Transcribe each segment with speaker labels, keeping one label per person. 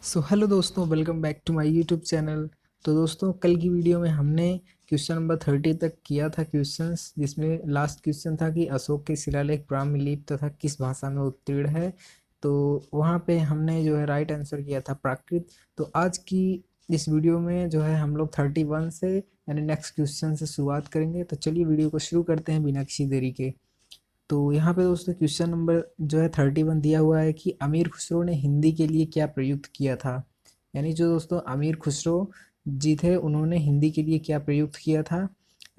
Speaker 1: सो hello दोस्तों, welcome back to my YouTube channel. तो दोस्तों, कल की वीडियो में हमने क्वेश्चन नंबर 30 तक किया था क्वेश्चंस, जिसमें लास्ट क्वेश्चन था कि अशोक के शिलालेख ब्राह्मलिपि तथा किस भाषा में उत्तीर्ण है। तो वहाँ पे हमने जो है राइट आंसर किया था प्राकृत। तो आज की इस वीडियो में जो है हम लोग 31 से यानी नेक्स्ट क्वेश्चन से शुरुआत करेंगे। तो चलिए वीडियो को शुरू करते हैं बिना किसी देरी के। तो यहाँ पे दोस्तों क्वेश्चन नंबर जो है 31 दिया हुआ है कि अमीर खुसरो ने हिंदी के लिए क्या प्रयुक्त किया था। यानी जो दोस्तों अमीर खुसरो जी थे, उन्होंने हिंदी के लिए क्या प्रयुक्त किया था।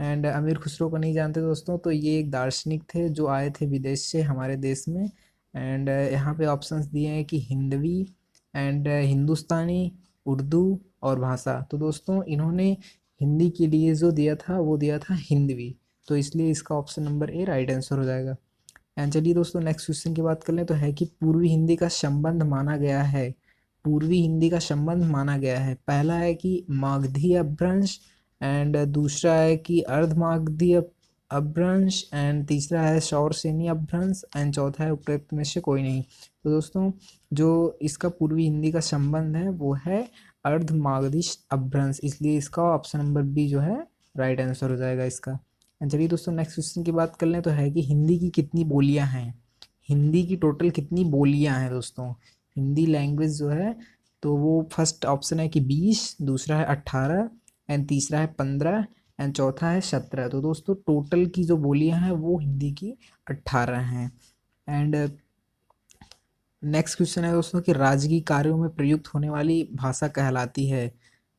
Speaker 1: एंड अमीर खुसरो को नहीं जानते दोस्तों, तो ये एक दार्शनिक थे जो आए थे विदेश से हमारे देश में। एंड यहाँ पे ऑप्शंस दिए हैं कि हिंदवी एंड हिंदुस्तानी, उर्दू और भाषा। तो दोस्तों इन्होंने हिंदी के लिए जो दिया था वो दिया था हिंदवी। तो इसलिए इसका option number A right answer हो जाएगा। एंड चलिए दोस्तों नेक्स्ट क्वेश्चन की बात कर लें, तो है कि पूर्वी हिंदी का संबंध माना गया है। पूर्वी हिंदी का संबंध माना गया है। पहला है कि मागधी अपभ्रंश, एंड दूसरा है कि अर्धमागधी अपभ्रंश, एंड तीसरा है शौरसेनी अपभ्रंश, एंड चौथा है उपरोक्त में से कोई नहीं। तो दोस्तों जो इसका पूर्वी हिंदी का संबंध है वो है अर्धमागधी अपभ्रंश, इसलिए इसका ऑप्शन नंबर बी जो है राइट आंसर हो जाएगा इसका। चलिए दोस्तों नेक्स्ट क्वेश्चन की बात कर लें, तो है कि हिंदी की कितनी बोलियां हैं। हिंदी की टोटल कितनी बोलियां हैं दोस्तों। हिंदी लैंग्वेज जो है, तो वो फर्स्ट ऑप्शन है कि 20, दूसरा है 18, एंड तीसरा है 15, एंड चौथा है 17। तो दोस्तों टोटल की जो बोलियां हैं वो हिंदी की 18 हैं। एंड नेक्स्ट क्वेश्चन है दोस्तों कि राजकीय कार्यों में प्रयुक्त होने वाली भाषा कहलाती है।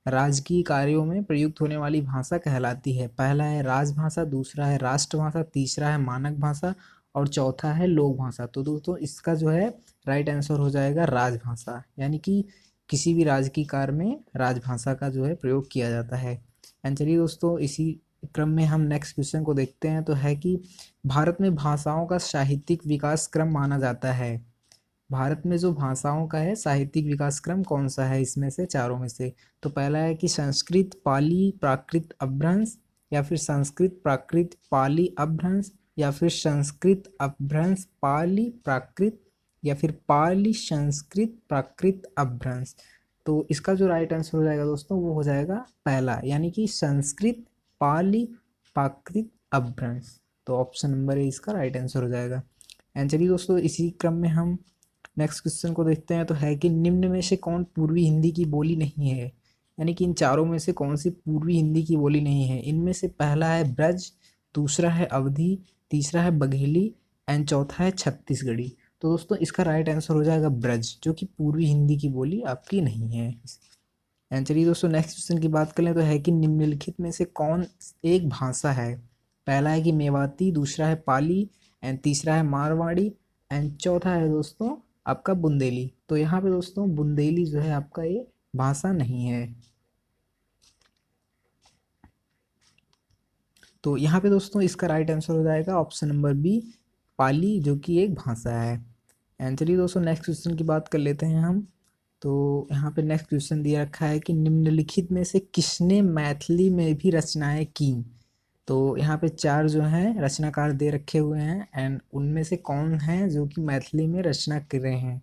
Speaker 1: राजकीय कार्यों में प्रयुक्त होने वाली भाषा कहलाती है। पहला है राजभाषा, दूसरा है राष्ट्रभाषा, तीसरा है मानक भाषा और चौथा है लोक भाषा। तो दोस्तों इसका जो है राइट आंसर हो जाएगा राजभाषा, यानी कि किसी भी राजकीय कार्य में राजभाषा का जो है प्रयोग किया जाता है। एंड चलिए दोस्तों इसी क्रम में हम नेक्स्ट क्वेश्चन को देखते हैं, तो है कि भारत में भाषाओं का साहित्यिक विकास क्रम माना जाता है। भारत में जो भाषाओं का है साहित्यिक विकास क्रम कौन सा है इसमें से, चारों में से। तो पहला है कि संस्कृत पाली प्राकृत अपभ्रंश, या फिर संस्कृत प्राकृत पाली अपभ्रंश, या फिर संस्कृत अपभ्रंश पाली प्राकृत, या फिर पाली संस्कृत प्राकृत अपभ्रंश। तो इसका जो राइट आंसर हो जाएगा दोस्तों वो हो जाएगा पहला, यानी कि संस्कृत पाली प्राकृत अपभ्रंश। तो ऑप्शन नंबर ए इसका राइट आंसर हो जाएगा। एंड चलिए दोस्तों इसी क्रम में हम नेक्स्ट क्वेश्चन को देखते हैं, तो है कि निम्न में से कौन पूर्वी हिंदी की बोली नहीं है। यानी कि इन चारों में से कौन सी पूर्वी हिंदी की बोली नहीं है। इनमें से पहला है ब्रज, दूसरा है अवधी, तीसरा है बघेली, एंड चौथा है छत्तीसगढ़ी। तो दोस्तों इसका राइट आंसर हो जाएगा ब्रज, जो कि पूर्वी हिंदी की बोली आपकी नहीं है। एंड चलिए दोस्तों नेक्स्ट क्वेश्चन की बात करें, तो है कि निम्नलिखित में से कौन एक भाषा है। पहला है कि मेवाती, दूसरा है पाली, एंड तीसरा है मारवाड़ी, एंड चौथा है दोस्तों आपका बुंदेली। तो यहाँ पे दोस्तों बुंदेली जो है आपका ये भाषा नहीं है। तो यहाँ पे दोस्तों इसका राइट आंसर हो जाएगा ऑप्शन नंबर बी, पाली, जो कि एक भाषा है। एंड चलिए दोस्तों नेक्स्ट क्वेश्चन की बात कर लेते हैं हम। तो यहाँ पे नेक्स्ट क्वेश्चन दिया रखा है कि निम्नलिखित में से किसने मैथिली में भी रचनाएं की। तो यहाँ पे चार जो हैं रचनाकार दे रखे हुए हैं, एंड उनमें से कौन है जो कि मैथिली में रचना कर रहे हैं।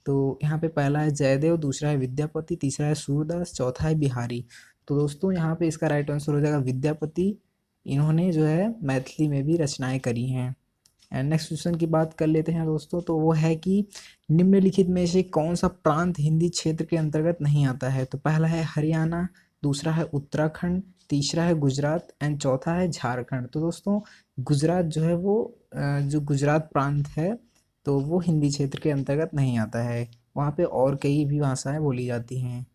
Speaker 1: तो यहाँ पे पहला है जयदेव, दूसरा है विद्यापति, तीसरा है सूरदास, चौथा है बिहारी। तो दोस्तों यहाँ पे इसका राइट आंसर हो जाएगा विद्यापति। इन्होंने जो है मैथिली में भी रचनाएं करी हैं। एंड नेक्स्ट क्वेश्चन की बात कर लेते हैं दोस्तों, तो वो है कि निम्नलिखित में से कौन सा प्रांत हिंदी क्षेत्र के अंतर्गत नहीं आता है। तो पहला है हरियाणा, दूसरा है उत्तराखंड, तीसरा है गुजरात, एंड चौथा है झारखंड। तो दोस्तों गुजरात जो है वो जो गुजरात प्रांत है, तो वो हिंदी क्षेत्र के अंतर्गत नहीं आता है। वहाँ पे और कई भी भाषाएं बोली जाती हैं।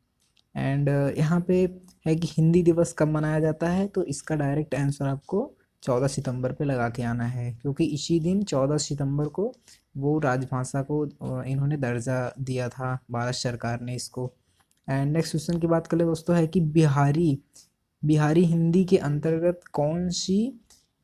Speaker 1: एंड यहाँ पे है कि हिंदी दिवस कब मनाया जाता है। तो इसका डायरेक्ट आंसर आपको 14 सितंबर पे लगा के आना है, क्योंकि इसी दिन 14 सितंबर को वो राजभाषा को इन्होंने दर्जा दिया था, भारत सरकार ने इसको। एंड नेक्स्ट क्वेश्चन की बात करें दोस्तों, है कि बिहारी बिहारी हिंदी के अंतर्गत कौन सी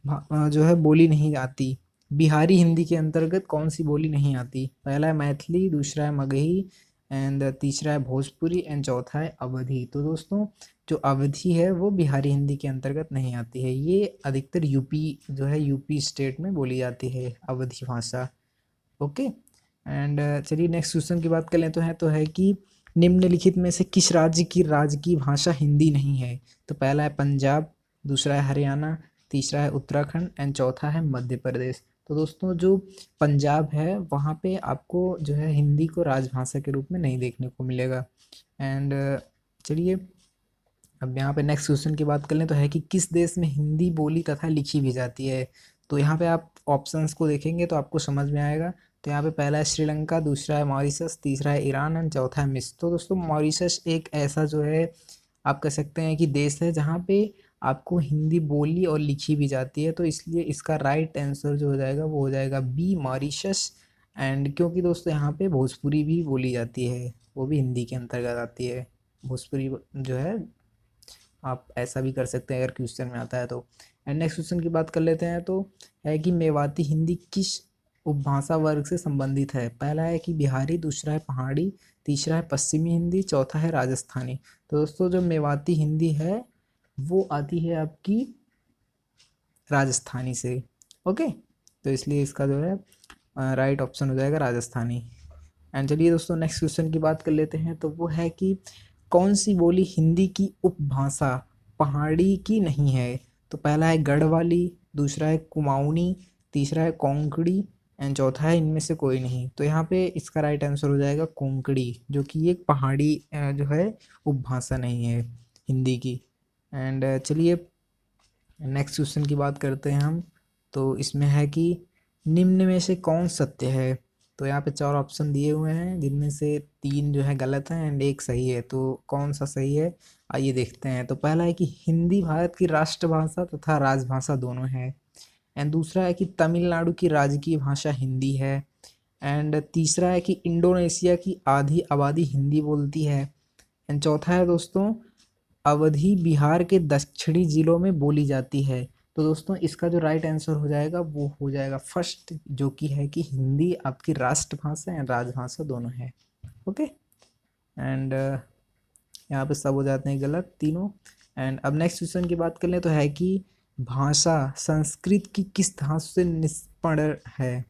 Speaker 1: जो है बोली नहीं आती। बिहारी हिंदी के अंतर्गत कौन सी बोली नहीं आती। पहला है मैथिली, दूसरा है मगही, एंड तीसरा है भोजपुरी, एंड चौथा है अवधी। तो दोस्तों जो अवधी है वो बिहारी हिंदी के अंतर्गत नहीं आती है। ये अधिकतर यूपी जो है यूपी स्टेट में बोली जाती है अवधी भाषा। ओके। एंड चलिए नेक्स्ट क्वेश्चन की बात कर लें, तो है कि निम्नलिखित में से किस राज्य की राजकीय भाषा हिंदी नहीं है? तो पहला है पंजाब, दूसरा है हरियाणा, तीसरा है उत्तराखंड एंड चौथा है मध्य प्रदेश। तो दोस्तों जो पंजाब है वहाँ पे आपको जो है हिंदी को राजभाषा के रूप में नहीं देखने को मिलेगा। एंड चलिए अब यहाँ पे नेक्स्ट क्वेश्चन की बात कर लें तो है कि किस देश में हिंदी बोली तथा लिखी भी जाती है? तो यहाँ पे आप ऑप्शंस को देखेंगे तो आपको समझ में आएगा। तो यहाँ पे पहला है श्रीलंका, दूसरा है मॉरिशस, तीसरा है ईरान एंड चौथा है मिस्र। तो दोस्तों मॉरिशस एक ऐसा जो है आप कह सकते हैं कि देश है जहाँ पे आपको हिंदी बोली और लिखी भी जाती है, तो इसलिए इसका राइट आंसर जो हो जाएगा वो हो जाएगा बी मॉरिशस। एंड क्योंकि दोस्तों यहाँ पे भोजपुरी भी बोली जाती है, वो भी हिंदी के अंतर्गत आती है। भोजपुरी जो है आप ऐसा भी कर सकते हैं अगर क्वेश्चन में आता है तो। एंड नेक्स्ट क्वेश्चन की बात कर लेते हैं तो है कि मेवाती हिंदी किस उपभाषा वर्ग से संबंधित है? पहला है कि बिहारी, दूसरा है पहाड़ी, तीसरा है पश्चिमी हिंदी, चौथा है राजस्थानी। तो दोस्तों जो मेवाती हिंदी है वो आती है आपकी राजस्थानी से। ओके, तो इसलिए इसका जो है राइट ऑप्शन हो जाएगा राजस्थानी। एंड चलिए दोस्तों नेक्स्ट क्वेश्चन की बात कर लेते हैं तो वो है कि कौन सी बोली हिंदी की उपभाषा पहाड़ी की नहीं है? तो पहला है गढ़वाली, दूसरा है कुमाऊनी, तीसरा है कोंकणी एंड चौथा है इनमें से कोई नहीं। तो यहाँ पे इसका राइट आंसर हो जाएगा कोंकणी, जो कि एक पहाड़ी जो है उपभाषा नहीं है हिंदी की। एंड चलिए नेक्स्ट क्वेश्चन की बात करते हैं हम। तो इसमें है कि निम्न में से कौन सत्य है? तो यहाँ पे 4 ऑप्शन दिए हुए हैं जिनमें से 3 जो है गलत हैं एंड 1 सही है। तो कौन सा सही है आइए देखते हैं। तो पहला है कि हिंदी भारत की राष्ट्रभाषा तथा राजभाषा दोनों है। एंड दूसरा है कि तमिलनाडु की राजकीय भाषा हिंदी है। एंड तीसरा है कि इंडोनेशिया की आधी आबादी हिंदी बोलती है। एंड चौथा है दोस्तों अवधि बिहार के दक्षिणी जिलों में बोली जाती है। तो दोस्तों इसका जो राइट आंसर हो जाएगा वो हो जाएगा फर्स्ट, जो कि है कि हिंदी आपकी राष्ट्रभाषा एंड राजभाषा दोनों है। ओके, एंड यहाँ पे सब हो जाते हैं गलत तीनों। एंड अब नेक्स्ट क्वेश्चन की बात कर लें तो है कि भाषा संस्कृत की किस धातु से निष्पन्न है?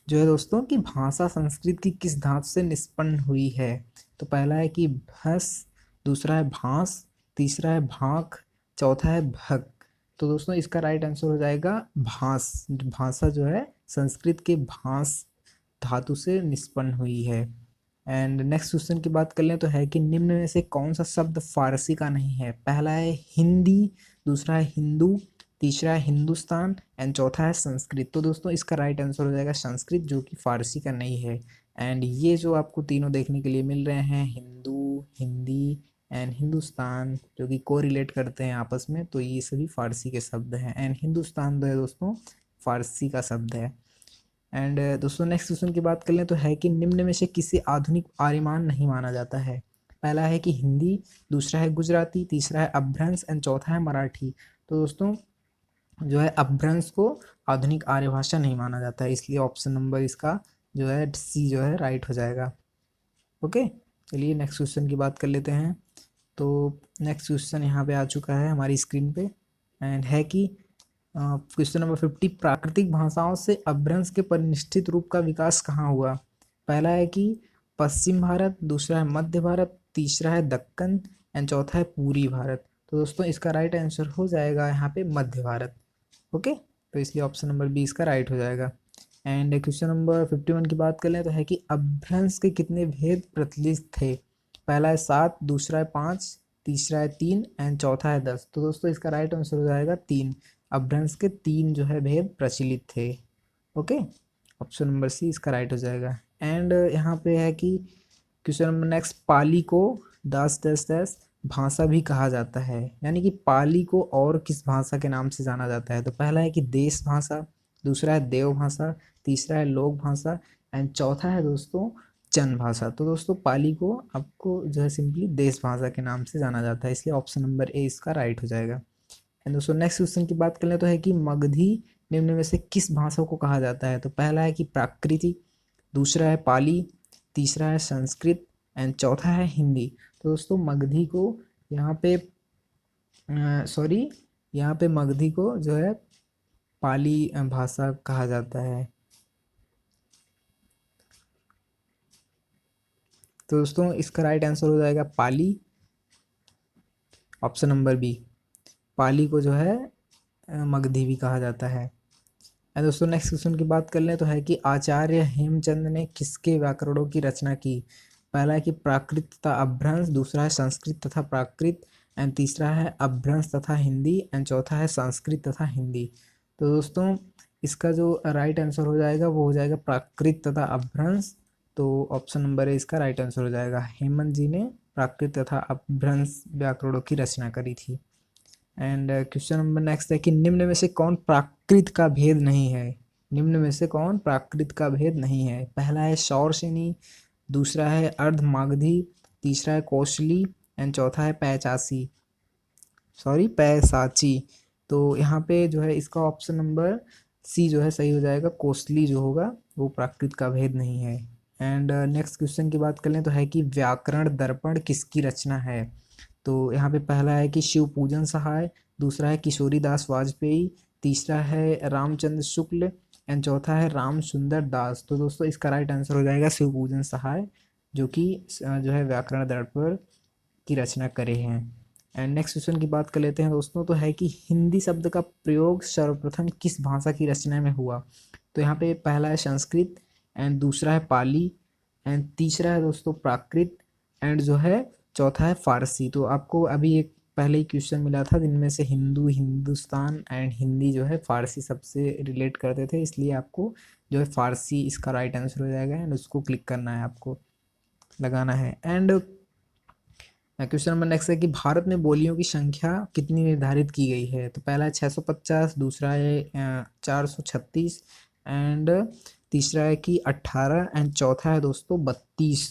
Speaker 1: जो है दोस्तों कि भाषा संस्कृत की किस धातु से निष्पन्न हुई है? तो पहला है कि भस, दूसरा है भास, तीसरा है भाक, चौथा है भक। तो दोस्तों इसका राइट आंसर हो जाएगा भास। भाषा जो है संस्कृत के भास धातु से निष्पन्न हुई है। एंड नेक्स्ट क्वेश्चन की बात कर लें तो है कि निम्न में से कौन सा शब्द फारसी का नहीं है? पहला है हिंदी, दूसरा है हिंदू, तीसरा है हिंदुस्तान एंड चौथा है संस्कृत। तो दोस्तों इसका राइट आंसर हो जाएगा संस्कृत, जो कि फारसी का नहीं है। एंड ये जो आपको तीनों देखने के लिए मिल रहे हैं हिंदू, हिंदी एंड हिंदुस्तान, जो कि को रिलेट करते हैं आपस में, तो ये सभी फारसी के शब्द हैं। एंड हिंदुस्तान जो है दोस्तों फारसी का शब्द है। एंड दोस्तों नेक्स्ट क्वेश्चन की बात कर लें तो है कि निम्न में से किसे आधुनिक आर्यमान नहीं माना जाता है? पहला है कि हिंदी, दूसरा है गुजराती, तीसरा है अपभ्रंश एंड चौथा है मराठी। तो दोस्तों जो है अपभ्रंश को आधुनिक आर्य भाषा नहीं माना जाता है, इसलिए ऑप्शन नंबर इसका जो है सी जो है राइट हो जाएगा। ओके, चलिए नेक्स्ट क्वेश्चन की बात कर लेते हैं। तो नेक्स्ट क्वेश्चन यहाँ पे आ चुका है हमारी स्क्रीन पे एंड है कि क्वेश्चन नंबर 50, प्राकृतिक भाषाओं से अपभ्रंश के परिनिष्ठित रूप का विकास कहाँ हुआ? पहला है कि पश्चिम भारत, दूसरा है मध्य भारत, तीसरा है दक्कन एंड चौथा है पूर्वी भारत। तो दोस्तों इसका राइट आंसर हो जाएगा यहाँ पे मध्य भारत। ओके, तो इसलिए ऑप्शन नंबर बी इसका राइट हो जाएगा। एंड क्वेश्चन नंबर 51 की बात कर लें तो है कि अपभ्रंश के कितने भेद प्रचलित थे? पहला है 7, दूसरा है 5, तीसरा है 3 एंड चौथा है 10। तो दोस्तों इसका राइट आंसर हो जाएगा 3। अपभ्रंश के 3 जो है भेद प्रचलित थे। ओके, ऑप्शन नंबर सी इसका राइट हो जाएगा। एंड यहाँ पे है कि क्वेश्चन नंबर नेक्स्ट, पाली को दास दस दस भाषा भी कहा जाता है, यानी कि पाली को और किस भाषा के नाम से जाना जाता है? तो पहला है कि देश भाषा, दूसरा है देव भाषा, तीसरा है लोक भाषा एंड चौथा है दोस्तों जन भाषा। तो दोस्तों पाली को आपको जो है सिंपली देश भाषा के नाम से जाना जाता है, इसलिए ऑप्शन नंबर ए इसका राइट हो जाएगा। एंड दोस्तों नेक्स्ट क्वेश्चन की बात कर लें तो है कि मगधी निम्न में से किस भाषा को कहा जाता है? तो पहला है कि प्राकृतिक, दूसरा है पाली, तीसरा है संस्कृत एंड चौथा है हिंदी। तो दोस्तों मगधी को यहाँ पे सॉरी यहाँ पे मगधी को जो है पाली भाषा कहा जाता है। तो दोस्तों इसका राइट आंसर हो जाएगा पाली, ऑप्शन नंबर बी। पाली को जो है मगधी भी कहा जाता है। एंड दोस्तों नेक्स्ट क्वेश्चन की बात कर लें तो है कि आचार्य हेमचंद ने किसके व्याकरणों की रचना की। पहला है कि प्राकृत तथा अभ्रंश, दूसरा है संस्कृत तथा प्राकृत, एंड तीसरा है अभ्रंश तथा हिंदी, एंड चौथा है संस्कृत तथा हिंदी। तो दोस्तों इसका जो राइट आंसर हो जाएगा वो हो जाएगा प्राकृत तथा अभ्रंश। तो ऑप्शन नंबर ए इसका राइट आंसर हो जाएगा। हेमंत जी ने प्राकृत तथा अभ्रंश व्याकरणों की रचना करी थी। एंड क्वेश्चन नंबर नेक्स्ट है कि निम्न में से कौन प्राकृत का भेद नहीं है। निम्न में से कौन प्राकृत का भेद नहीं है। पहला है शौरसेनी, दूसरा है अर्धमागधी, तीसरा है कौशली, एंड चौथा है पैचासी, सॉरी पैसाची। तो यहाँ पे जो है इसका ऑप्शन नंबर सी जो है सही हो जाएगा। कोसली जो होगा वो प्राकृत का भेद नहीं है। एंड नेक्स्ट क्वेश्चन की बात कर लें तो है कि व्याकरण दर्पण किसकी रचना है। तो यहाँ पे पहला है कि शिव पूजन सहाय, दूसरा है किशोरीदास वाजपेयी, तीसरा है रामचंद्र शुक्ल, एंड चौथा है राम सुंदर दास। तो दोस्तों इसका राइट आंसर हो जाएगा शिव पूजन सहाय, जो कि जो है व्याकरण दर्पण की रचना करे हैं। एंड नेक्स्ट क्वेश्चन की बात कर लेते हैं दोस्तों, तो है कि हिंदी शब्द का प्रयोग सर्वप्रथम किस भाषा की रचना में हुआ। तो यहाँ पे पहला है संस्कृत, एंड दूसरा है पाली, एंड तीसरा है दोस्तों प्राकृत, एंड जो है चौथा है फारसी। तो आपको अभी एक पहले ही क्वेश्चन मिला था जिनमें से हिंदू, हिंदुस्तान एंड हिंदी जो है फारसी सबसे रिलेट करते थे, इसलिए आपको जो है फारसी इसका राइट आंसर हो जाएगा एंड उसको क्लिक करना है, आपको लगाना है। एंड क्वेश्चन नंबर नेक्स्ट है कि भारत में बोलियों की संख्या कितनी निर्धारित की गई है। तो पहला है 650, दूसरा है 436, एंड तीसरा है कि 18, एंड चौथा है दोस्तों 32।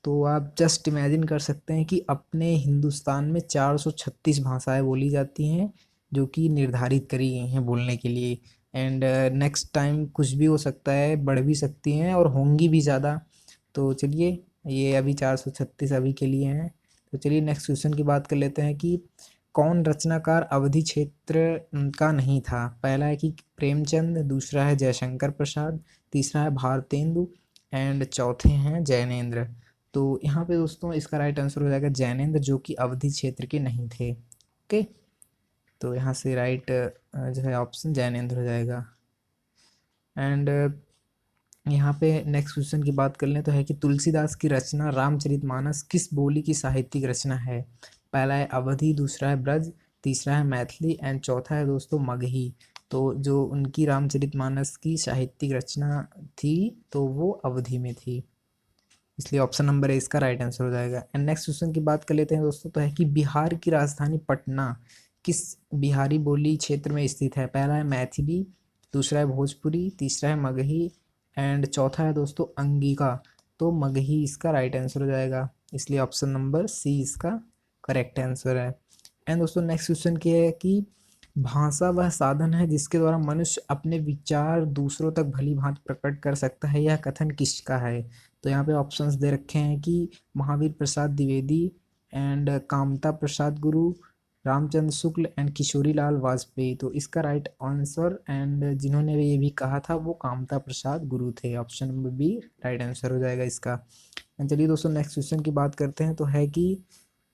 Speaker 1: तो आप जस्ट इमेजिन कर सकते हैं कि अपने हिंदुस्तान में 436 भाषाएं बोली जाती हैं जो कि निर्धारित करी गई हैं बोलने के लिए। एंड नेक्स्ट टाइम कुछ भी हो सकता है, बढ़ भी सकती हैं और होंगी भी ज़्यादा। तो चलिए, ये अभी 436 अभी के लिए हैं। तो चलिए नेक्स्ट क्वेश्चन की बात कर लेते हैं कि कौन रचनाकार अवधि क्षेत्र का नहीं था। पहला है कि प्रेमचंद, दूसरा है जयशंकर प्रसाद, तीसरा है भारतेंदु, एंड चौथे हैं जैनेन्द्र। तो यहाँ पे दोस्तों इसका राइट आंसर हो जाएगा जैनेन्द्र, जो कि अवधि क्षेत्र के नहीं थे। ओके, तो यहाँ से राइट जो है ऑप्शन जैनेन्द्र हो जाएगा। एंड यहाँ पे नेक्स्ट क्वेश्चन की बात कर लें तो है कि तुलसीदास की रचना रामचरितमानस किस बोली की साहित्यिक रचना है। पहला है अवधी, दूसरा है ब्रज, तीसरा है मैथिली, एंड चौथा है दोस्तों मगही। तो जो उनकी रामचरितमानस की साहित्यिक रचना थी तो वो अवधि में थी, इसलिए ऑप्शन नंबर ए इसका राइट आंसर हो जाएगा। एंड नेक्स्ट क्वेश्चन की बात कर लेते हैं दोस्तों, तो है कि बिहार की राजधानी पटना किस बिहारी बोली क्षेत्र में स्थित है। पहला है मैथिली, दूसरा है भोजपुरी, तीसरा है मगही, एंड चौथा है दोस्तों अंगिका। तो मगही इसका राइट आंसर हो जाएगा, इसलिए ऑप्शन नंबर सी इसका करेक्ट आंसर है। एंड दोस्तों नेक्स्ट क्वेश्चन क्या है कि भाषा वह साधन है जिसके द्वारा मनुष्य अपने विचार दूसरों तक भली भांति प्रकट कर सकता है, यह कथन किसका है। तो यहाँ पे ऑप्शंस दे रखे हैं कि Mahavir Prasad Dwivedi, and Kamta Prasad Guru, Ramchandra Shukla, and Kishori Lal Vajpayee. तो इसका राइट आंसर एंड जिन्होंने ये भी कहा था वो कामता प्रसाद गुरु थे, option number B right answer हो जाएगा इसका। चलिए दोस्तों नेक्स्ट क्वेश्चन की बात करते हैं, तो है कि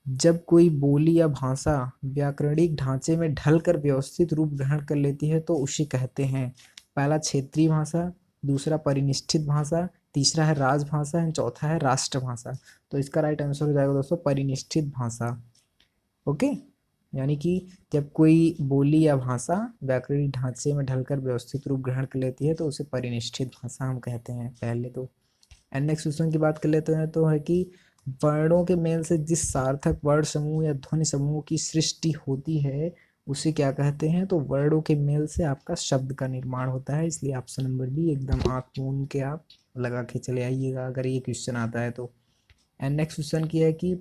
Speaker 1: जब कोई बोली या भाषा व्याकरणिक ढांचे में ढलकर व्यवस्थित रूप ग्रहण कर लेती है तो उसे कहते हैं। पहला क्षेत्रीय भाषा, दूसरा परिनिष्ठित भाषा, तीसरा है राजभाषा, एंड चौथा है राष्ट्रभाषा। तो इसका राइट आंसर हो जाएगा दोस्तों परिनिष्ठित भाषा। ओके, यानी कि जब कोई बोली या भाषा व्याकरणिक ढांचे में ढलकर व्यवस्थित रूप ग्रहण कर लेती है तो उसे परिनिष्ठित भाषा हम कहते हैं पहले तो। एंड नेक्स्ट क्वेश्चन की बात कर लेते हैं, तो है कि वर्णों के मेल से जिस सार्थक वर्ण समूह या ध्वनि समूह की सृष्टि होती है उसे क्या कहते हैं। तो वर्णों के मेल से आपका शब्द का निर्माण होता है, इसलिए ऑप्शन नंबर बी एकदम आँख मूंद के आप लगा के चले आइएगा अगर ये क्वेश्चन आता है तो। एंड नेक्स्ट क्वेश्चन की है कि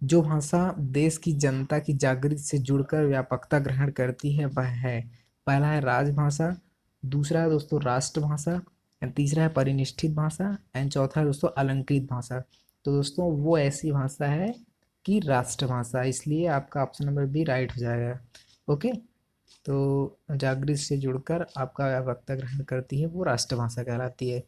Speaker 1: जो भाषा देश की जनता की जागृति से जुड़कर व्यापकता ग्रहण करती है वह है। पहला है राजभाषा, दूसरा है दोस्तों राष्ट्रभाषा, एंड तीसरा है परिनिष्ठित भाषा, एंड चौथा है दोस्तों अलंकृत भाषा। तो दोस्तों वो ऐसी भाषा है कि राष्ट्रभाषा, इसलिए आपका ऑप्शन नंबर बी राइट हो जाएगा। ओके, तो जागृति से जुड़कर आपका व्यापकता ग्रहण करती है वो राष्ट्रभाषा कहलाती है।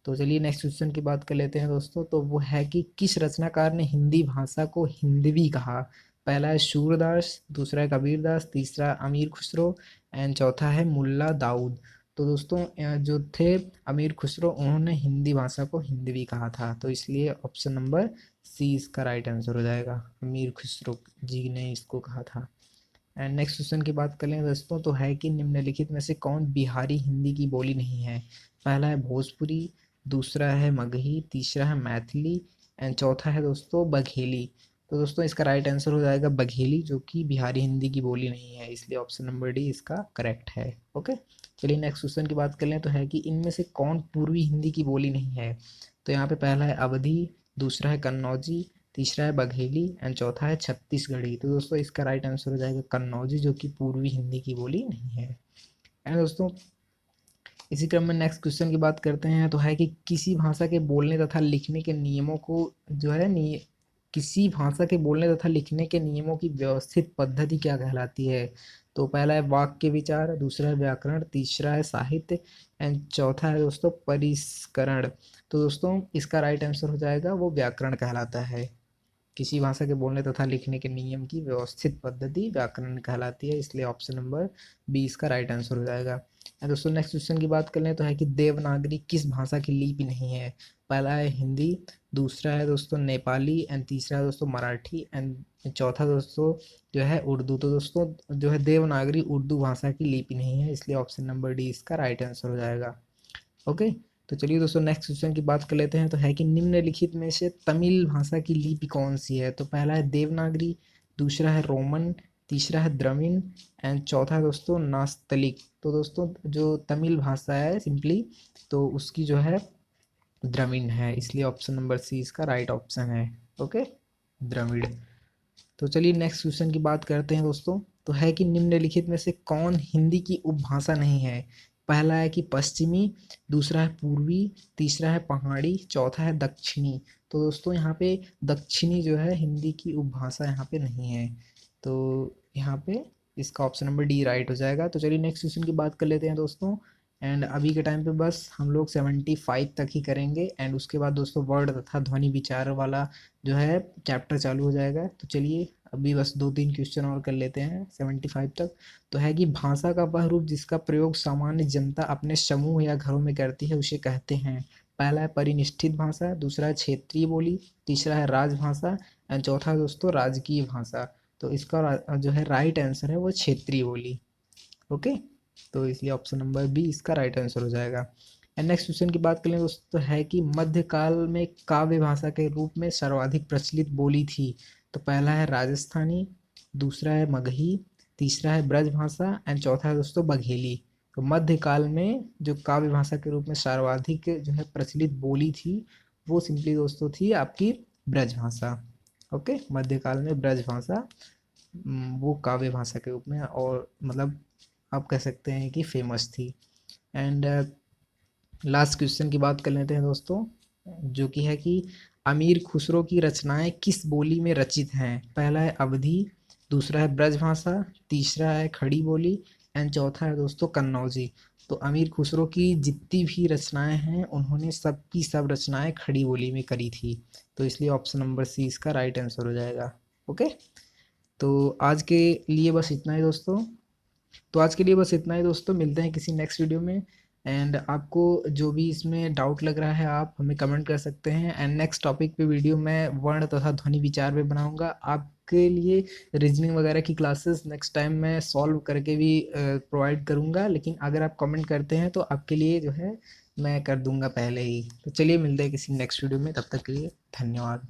Speaker 1: तो चलिए नेक्स्ट क्वेश्चन की बात कर लेते हैं दोस्तों। तो वो है कि किस रचनाकार ने हिंदी भाषा को हिंदवी कहा? पहला है सूरदास, दूसरा है कबीरदास, तीसरा अमीर खुसरो एंड चौथा है मुल्ला दाऊद। तो दोस्तों जो थे अमीर खुसरो, उन्होंने हिंदी भाषा को हिंदवी कहा था, तो इसलिए ऑप्शन नंबर सी इसका राइट आंसर हो जाएगा। अमीर खुसरो जी ने इसको कहा था। एंड नेक्स्ट क्वेश्चन की बात करें दोस्तों, तो है कि निम्नलिखित में से कौन बिहारी हिंदी की बोली नहीं है? पहला है भोजपुरी, दूसरा है मगही, तीसरा है मैथिली एंड चौथा है दोस्तों बघेली। तो दोस्तों इसका राइट आंसर हो जाएगा बघेली, जो कि बिहारी हिंदी की बोली नहीं है, इसलिए ऑप्शन नंबर डी इसका करेक्ट है। ओके, चलिए नेक्स्ट क्वेश्चन की बात कर लें। तो है कि इनमें से कौन पूर्वी हिंदी की बोली नहीं है? तो यहाँ पे पहला है अवधी, दूसरा है कन्नौजी, तीसरा है बघेली एंड चौथा है छत्तीसगढ़ी। तो दोस्तों इसका राइट आंसर हो जाएगा कन्नौजी, जो कि पूर्वी हिंदी की बोली नहीं है। एंड दोस्तों इसी क्रम में नेक्स्ट क्वेश्चन की बात करते हैं। तो है कि किसी भाषा के बोलने तथा लिखने के नियमों को जो है किसी भाषा के बोलने तथा लिखने के नियमों की व्यवस्थित पद्धति क्या कहलाती है? तो पहला है वाक्य विचार, दूसरा है व्याकरण, तीसरा है साहित्य एंड चौथा है दोस्तों परिष्करण। तो दोस्तों इसका राइट आंसर हो जाएगा वो व्याकरण कहलाता है। किसी भाषा के बोलने तथा लिखने के नियम की व्यवस्थित पद्धति व्याकरण कहलाती है, इसलिए ऑप्शन नंबर बी इसका राइट आंसर हो जाएगा। एंड दोस्तों नेक्स्ट क्वेश्चन की बात कर लें। तो है कि देवनागरी किस भाषा की लिपि नहीं है? पहला है हिंदी, दूसरा है दोस्तों नेपाली एंड तीसरा है दोस्तों मराठी एंड चौथा दोस्तों जो है उर्दू। तो दोस्तों जो है देवनागरी उर्दू भाषा की लिपि नहीं है, इसलिए ऑप्शन नंबर डी इसका राइट आंसर हो जाएगा। ओके, तो चलिए दोस्तों नेक्स्ट क्वेश्चन की बात कर लेते हैं। तो है कि निम्नलिखित में से तमिल भाषा की लिपि कौन सी है? तो पहला है देवनागरी, दूसरा है रोमन, तीसरा है द्रविड़ एंड चौथा है दोस्तों नास्तलिक। तो दोस्तों जो तमिल भाषा है सिंपली, तो उसकी जो है द्रविड़ है, इसलिए ऑप्शन नंबर सी इसका राइट ऑप्शन है। ओके, द्रविड़। तो चलिए नेक्स्ट क्वेश्चन की बात करते हैं दोस्तों। तो है कि निम्नलिखित में से कौन हिंदी की उपभाषा नहीं है? पहला है कि पश्चिमी, दूसरा है पूर्वी, तीसरा है पहाड़ी, चौथा है दक्षिणी। तो दोस्तों यहाँ पे दक्षिणी जो है हिंदी की उपभाषा यहाँ पे नहीं है, तो यहाँ पे इसका ऑप्शन नंबर डी राइट हो जाएगा। तो चलिए नेक्स्ट क्वेश्चन की बात कर लेते हैं दोस्तों। एंड अभी के टाइम पे बस हम लोग 75 तक ही करेंगे एंड उसके बाद दोस्तों वर्ड तथा ध्वनि विचार वाला जो है चैप्टर चालू हो जाएगा। तो चलिए अभी बस 2-3 क्वेश्चन और कर लेते हैं 75 तक। तो है कि भाषा का वह रूप जिसका प्रयोग सामान्य जनता अपने समूह या घरों में करती है उसे कहते हैं? पहला है परिनिष्ठित भाषा, दूसरा है क्षेत्रीय बोली, तीसरा है राजभाषा एंड चौथा दोस्तों राजकीय भाषा। तो इसका जो है राइट आंसर है वो क्षेत्रीय बोली। ओके, तो इसलिए ऑप्शन नंबर बी इसका राइट आंसर हो जाएगा। एंड नेक्स्ट क्वेश्चन की बात करें दोस्तों। है कि मध्यकाल में काव्य भाषा के रूप में सर्वाधिक प्रचलित बोली थी? तो पहला है राजस्थानी, दूसरा है मगही, तीसरा है ब्रजभाषा एंड चौथा है दोस्तों बघेली। तो मध्यकाल में जो काव्य भाषा के रूप में सर्वाधिक जो है प्रचलित बोली थी, वो सिंपली दोस्तों थी आपकी ब्रजभाषा। ओके, मध्यकाल में ब्रजभाषा वो काव्य भाषा के रूप में और मतलब आप कह सकते हैं कि फेमस थी। एंड लास्ट क्वेश्चन की बात कर लेते हैं दोस्तों, जो कि है कि अमीर खुसरो की रचनाएं किस बोली में रचित हैं? पहला है अवधी, दूसरा है ब्रजभाषा, तीसरा है खड़ी बोली एंड चौथा है दोस्तों कन्नौजी। तो अमीर खुसरो की जितनी भी रचनाएं हैं उन्होंने सब की सब रचनाएं खड़ी बोली में करी थी, तो इसलिए ऑप्शन नंबर सी इसका राइट आंसर हो जाएगा। ओके, तो आज के लिए बस इतना ही दोस्तों। मिलते हैं किसी नेक्स्ट वीडियो में। एंड आपको जो भी इसमें डाउट लग रहा है आप हमें कमेंट कर सकते हैं एंड नेक्स्ट टॉपिक पे वीडियो मैं वर्ण तथा ध्वनि विचार पे बनाऊंगा आपके लिए। रीजनिंग वगैरह की क्लासेस नेक्स्ट टाइम मैं सॉल्व करके भी प्रोवाइड करूंगा, लेकिन अगर आप कमेंट करते हैं तो आपके लिए जो है मैं कर दूंगा पहले ही। तो चलिए मिलते हैं किसी नेक्स्ट वीडियो में, तब तक के लिए धन्यवाद।